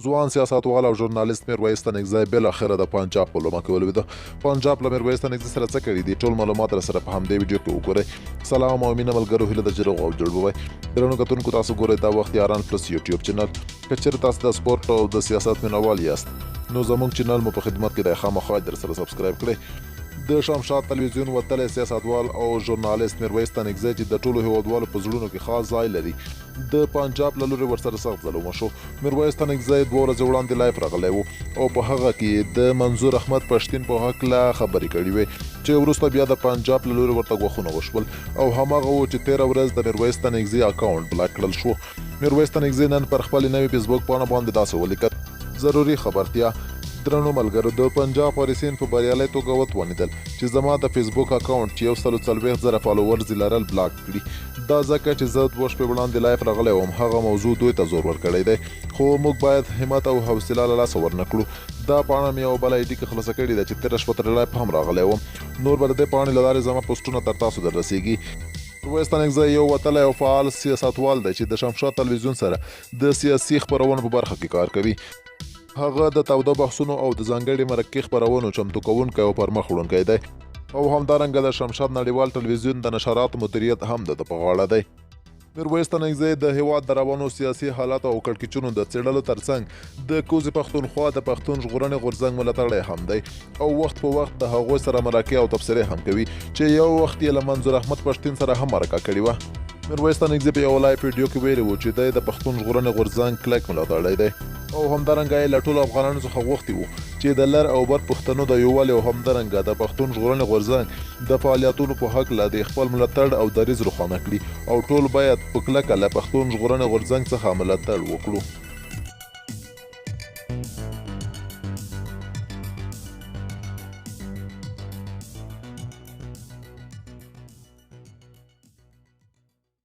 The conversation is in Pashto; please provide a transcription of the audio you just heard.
ځوان سیاستوال او ژورنالیست میرویس تنګزی بالاخره د پنجاب په لومه کې ولوېده. پنجاب له میرویس تنګزی سره څه کړي دي ټول معلومات سره په همدې ویډیو کې وګورئ. سلام او مینه ملګرو، هیله د جروغ او جوړ درنو کتونکو، تاسو ګورئ دا وخت یاران پلس یوټیوب چینل. که چېرې تاسو د سپورت او د سیاست مینوال یاست نو زموږ چینل مو په خدمت کې دی، خامخا در سره سبسکرایب کړئ. د شمشاد تلویزیون وتلی سیاستوال او ژورنالیست میرویس تنګزی چې د ټولو هیوادوالو په زړونو کې خاص ځای لري، د پنجاب له لورې ورسره سخت ظلم وشو. میرویس تنګزی 2 ورځې وړاندې لایف راغلی و او په هغه کې د منظور احمد پښتین په هکله خبرې کړې وې چې وروسته بیا د پنجاب له لورې ورته ګواښونه وشول او هماغه و چې 13 ورځ د میرویس تنګزی اکاونټ بلاک کړل شو. میرویس تنګزی نن پر خپل نوې فیسبوک پاڼه باندې داسې ولیکل: ضروري خبرتیا. درنو ملګرو، د پنجاب وارثین په بریالۍ توګه وتوانېدل چې زما د فیسبوک اکاونټ چې 140,000 فالوورز لرل بلاک کړي. دا ځکه چې زه 2 شپې وړاندې لایف راغلی وم، هغه موضوع دوی ته زور ورکړی دی، خو موږ باید همت او حوصله له لاسه ورنکړو. دا پاڼه مې یوه بله ایډي کې خلاصه کړې ده چې 13 شپه ترې لایف هم راغلی وم. نور به د دې پاڼې له لارې زما پوسټونه تر تاسو در رسیږي. میرویس تنګزی یو وتلی او فعال سیاستوال دی چې د شمشاد تلویزیون سره د سیاسي خپرونو په برخه کې کار کوي. هغه د تاوده بحثونو او د ځانګړي مرکې خپرونو چمتو کوونکی او پرمخ وړونکی دی او همدارنګه د شمشاد نړیوال تلویزیون د نشراتو مدیریت هم د په غاړه دی. میرویس تنګزی د هیواد د روانو سیاسي حالات او کړکېچونو د څېړلو ترڅنګ د کوزې پښتونخوا د پښتون ژغورنې غورځنګ ملاتړی هم دی او وخت په وخت د هغوی سره مرکې او تبصرې هم کوي چې یو وخت یې له منظور احمد پښتین سره هم مرکه کړې وه. میرویس تنګزی په یو لایف ویډیو کې ویلي و چې دی د پښتون ژغورنې غورځنګ کلک ملاتړی دی او همدارنګه یې له ټولو افغانانو څخه غوښتي وو چې د لر او بر پښتنو د یووالي او همدارنګه د پښتون ژغورنې غورځنګ د فعالیتونو په هکله د خپل ملاتړ او دریځ روښانه کړي او ټول باید په کلکه له پښتون ژغورنې غورځنګ څخه ملاتړ وکړو.